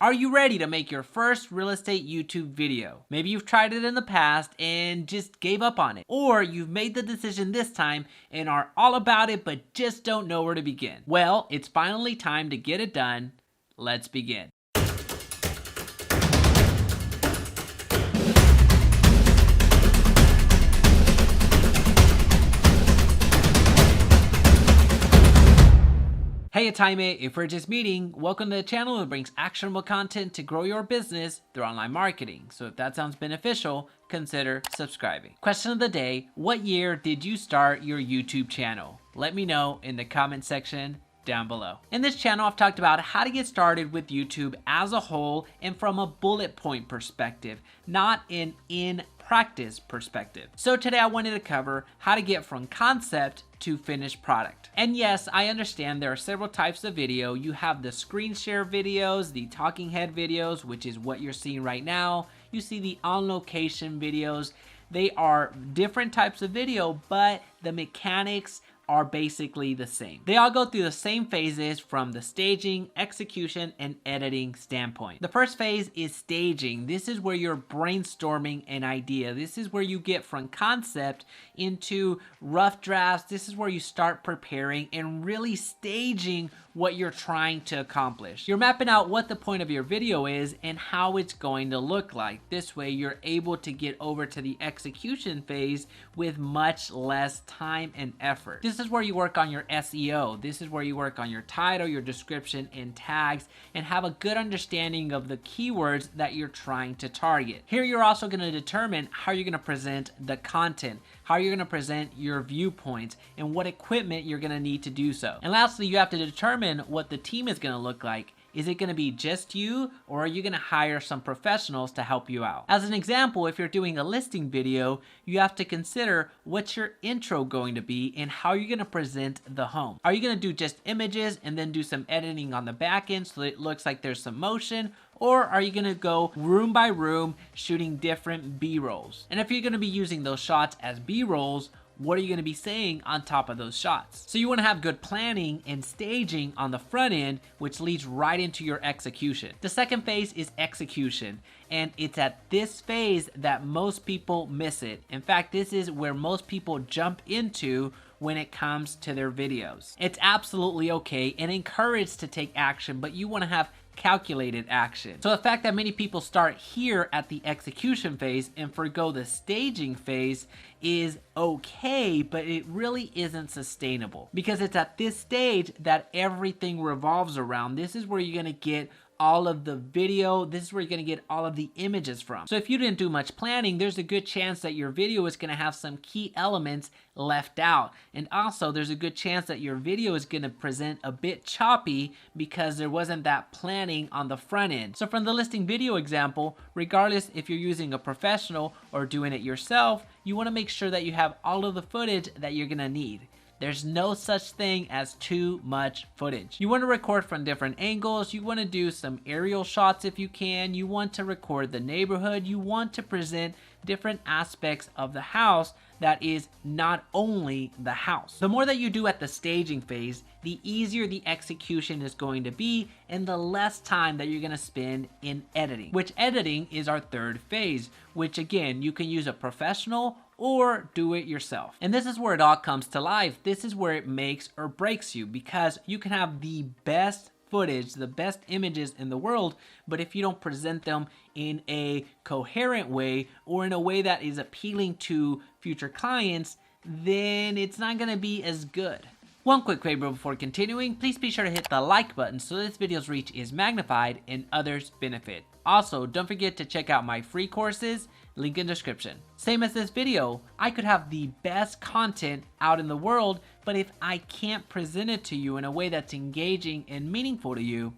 Are you ready to make your first real estate YouTube video? Maybe you've tried it in the past and just gave up on it. Or you've made the decision this time and are all about it but just don't know where to begin. Well, it's finally time to get it done. Let's begin. Hey, it's Jaime. If we're just meeting, welcome to the channel that brings actionable content to grow your business through online marketing. So if that sounds beneficial, consider subscribing. Question of the day: what year did you start your YouTube channel? Let me know in the comment section down below. In this channel, I've talked about how to get started with YouTube as a whole and from a bullet point perspective, not an in-practice perspective. So today I wanted to cover how to get from concept to finished product. And yes, I understand there are several types of video. You have the screen share videos, the talking head videos, which is what you're seeing right now. You see the on location videos. They are different types of video, but the mechanics are basically the same. They all go through the same phases from the staging, execution, and editing standpoint. The first phase is staging. This is where you're brainstorming an idea. This is where you get from concept into rough drafts. This is where you start preparing and really staging what you're trying to accomplish. You're mapping out what the point of your video is and how it's going to look like. This way you're able to get over to the execution phase with much less time and effort. This is where you work on your SEO. This is where you work on your title, your description, and tags, and have a good understanding of the keywords that you're trying to target. Here you're also going to determine how you're going to present the content, how you're going to present your viewpoints, and what equipment you're going to need to do so. And lastly, you have to determine what the team is going to look like. Is it going to be just you, or are you going to hire some professionals to help you out? As an example, if you're doing a listing video, you have to consider what's your intro going to be and how you're going to present the home. Are you going to do just images and then do some editing on the back end so that it looks like there's some motion? Or are you going to go room by room shooting different B-rolls? And if you're going to be using those shots as B-rolls, what are you going to be saying on top of those shots? So you want to have good planning and staging on the front end, which leads right into your execution. The second phase is execution, and it's at this phase that most people miss it. In fact, this is where most people jump into when it comes to their videos. It's absolutely okay and encouraged to take action, but you want to have calculated action. So the fact that many people start here at the execution phase and forgo the staging phase is okay, but it really isn't sustainable, because it's at this stage that everything revolves around. This is where you're going to get all of the video. This is where you're going to get all of the images from. So if you didn't do much planning, there's a good chance that your video is going to have some key elements left out. And also there's a good chance that your video is going to present a bit choppy because there wasn't that planning on the front end. So from the listing video example, regardless if you're using a professional or doing it yourself, you want to make sure that you have all of the footage that you're going to need. There's no such thing as too much footage. You want to record from different angles. You want to do some aerial shots if you can. You want to record the neighborhood. You want to present different aspects of the house that is not only the house. The more that you do at the staging phase, the easier the execution is going to be and the less time that you're going to spend in editing, which editing is our third phase, which again, you can use a professional or do it yourself. And this is where it all comes to life. This is where it makes or breaks you, because you can have the best footage, the best images in the world, but if you don't present them in a coherent way or in a way that is appealing to future clients, then it's not going to be as good. One quick favor before continuing, please be sure to hit the like button so this video's reach is magnified and others benefit. Also, don't forget to check out my free courses, link in description. Same as this video, I could have the best content out in the world, but if I can't present it to you in a way that's engaging and meaningful to you,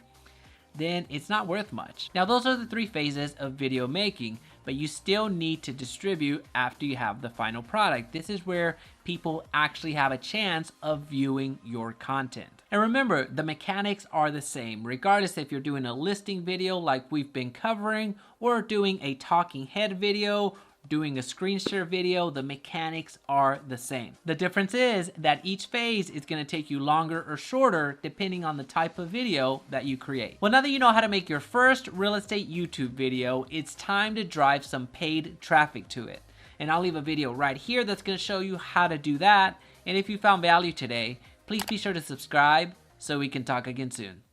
then it's not worth much. Now, those are the three phases of video making, but you still need to distribute after you have the final product. This is where people actually have a chance of viewing your content. And remember, the mechanics are the same, regardless if you're doing a listing video like we've been covering, or doing a talking head video, doing a screen share video, the mechanics are the same. The difference is that each phase is going to take you longer or shorter depending on the type of video that you create. Well, now that you know how to make your first real estate YouTube video, it's time to drive some paid traffic to it. And I'll leave a video right here that's going to show you how to do that. And if you found value today, please be sure to subscribe so we can talk again soon.